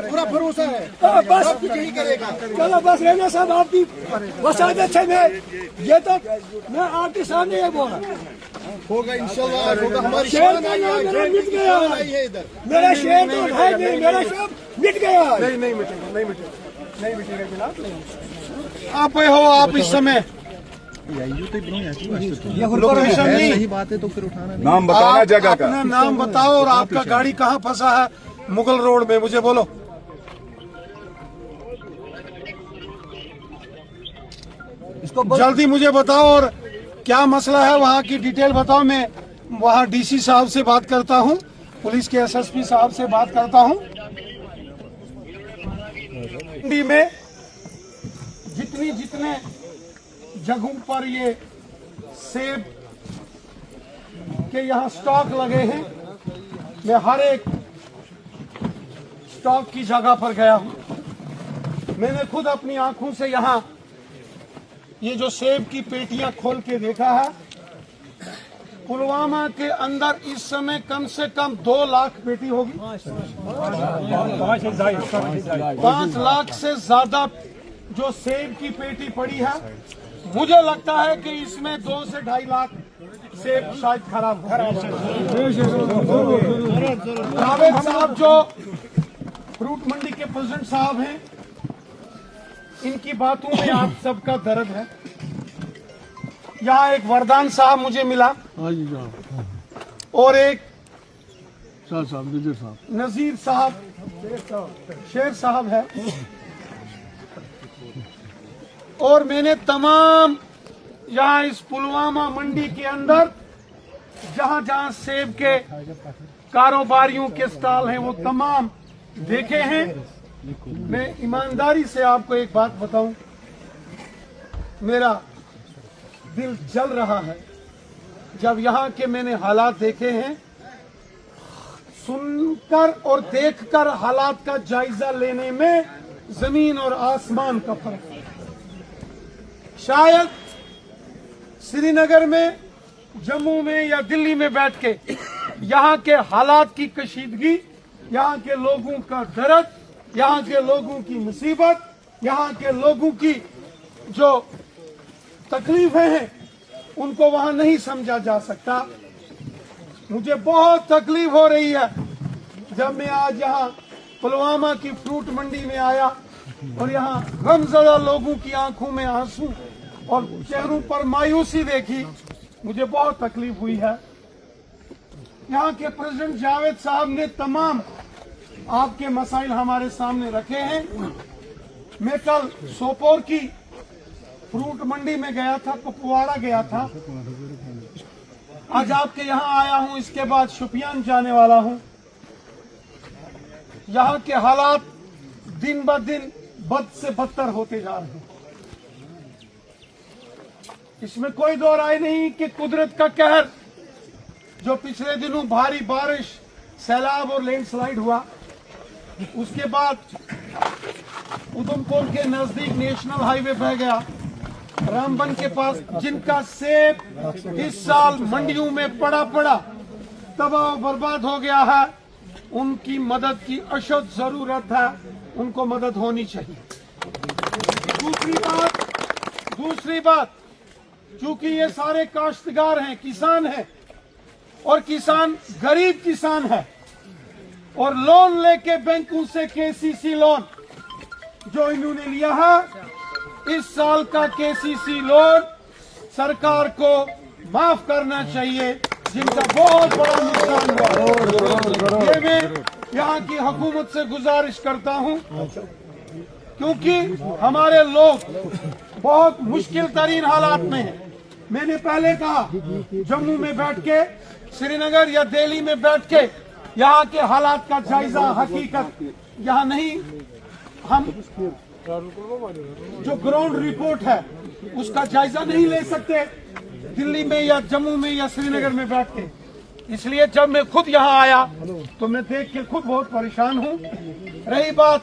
पूरा भरोसा है बस यही करेगा। चलो बस रहना साहब आपकी वसादत है। मैं ये तो मैं आपके सामने ये बोला होगा इंशाल्लाह होगा। हमारी शेर का नाम मेरा मिट गया है इधर मेरा शेर तो है नहीं, मेरा शेर मिट गया है। नहीं मिटेगा जनाब। आप हो आप इस समय लोकेशन नहीं बात है तो फिर उठाना नाम बताना जगह का। अपना नाम बताओ और आपका गाड़ी कहाँ फंसा है मुगल रोड में, मुझे बोलो। जल्दी मुझे बताओ और क्या मसला है वहाँ की डिटेल बताओ। मैं वहाँ डीसी साहब से बात करता हूँ, पुलिस के एसएसपी साहब से बात करता हूँ। मंडी में जितने जगहों पर ये सेब के यहाँ स्टॉक लगे हैं, मैं हर एक स्टॉक की जगह पर गया हूँ। मैंने खुद अपनी आंखों से यहाँ ये जो सेब की पेटियां खोल के देखा है। पुलवामा के अंदर इस समय कम से कम 2 लाख पेटी होगी, 5 लाख से ज्यादा जो सेब की पेटी पड़ी है। मुझे लगता है कि इसमें 2 से 2.5 लाख सेब शायद खराब है। जावेद साहब जो फ्रूट मंडी के प्रेसिडेंट साहब हैं, इनकी बातों में आप सबका दर्द है। यहाँ एक वरदान साहब मुझे मिला और एक नजीर साहब शेर साहब है। और मैंने तमाम यहाँ इस पुलवामा मंडी के अंदर जहाँ जहाँ सेब के कारोबारियों के स्टॉल हैं वो तमाम देखे हैं। मैं ईमानदारी से आपको एक बात बताऊं, मेरा दिल जल रहा है जब यहाँ के मैंने हालात देखे हैं। सुनकर और देखकर हालात का जायजा लेने में जमीन और आसमान का फर्क है। शायद श्रीनगर में, जम्मू में या दिल्ली में बैठ के यहाँ के हालात की कशीदगी, यहाँ के लोगों का दर्द, यहाँ के लोगों की मुसीबत, यहाँ के लोगों की जो तकलीफें हैं उनको वहां नहीं समझा जा सकता। मुझे बहुत तकलीफ हो रही है जब मैं आज यहाँ पुलवामा की फ्रूट मंडी में आया और यहाँ गमज़दा लोगों की आंखों में आंसू और चेहरों पर मायूसी देखी। मुझे बहुत तकलीफ हुई है। यहाँ के प्रेसिडेंट जावेद साहब ने तमाम आपके मसाइल हमारे सामने रखे हैं। मैं कल सोपोर की फ्रूट मंडी में गया था, कुपवाड़ा गया था, आज आपके यहाँ आया हूँ, इसके बाद शुपियान जाने वाला हूँ। यहाँ के हालात दिन ब दिन बद से बदतर होते जा रहे हैं। इसमें कोई दो राय नहीं कि कुदरत का कहर जो पिछले दिनों भारी बारिश, सैलाब और लैंडस्लाइड हुआ, उसके बाद उधमपुर के नजदीक नेशनल हाईवे बह गया, रामबन के पास, जिनका सेब इस साल मंडियों में पड़ा तबाह बर्बाद हो गया है, उनकी मदद की अशद जरूरत है। उनको मदद होनी चाहिए। दूसरी बात, चूंकि ये सारे काश्तकार हैं, किसान हैं, और किसान गरीब किसान है, और लोन लेके बैंकों से केसीसी लोन जो इन्होंने लिया है, इस साल का केसीसी लोन सरकार को माफ करना चाहिए, जिनका बहुत बड़ा नुकसान हुआ। ये मैं यहाँ की हुकूमत से गुजारिश करता हूँ, क्योंकि हमारे लोग बहुत मुश्किल तरीन हालात में हैं। मैंने पहले कहा, जम्मू में बैठ के, श्रीनगर या दिल्ली में बैठ के यहाँ के हालात का जायजा, हकीकत यहाँ नहीं, हम जो ग्राउंड रिपोर्ट है उसका जायजा नहीं ले सकते दिल्ली में या जम्मू में या श्रीनगर में बैठ के। इसलिए जब मैं खुद यहाँ आया तो मैं देख के खुद बहुत परेशान हूँ। रही बात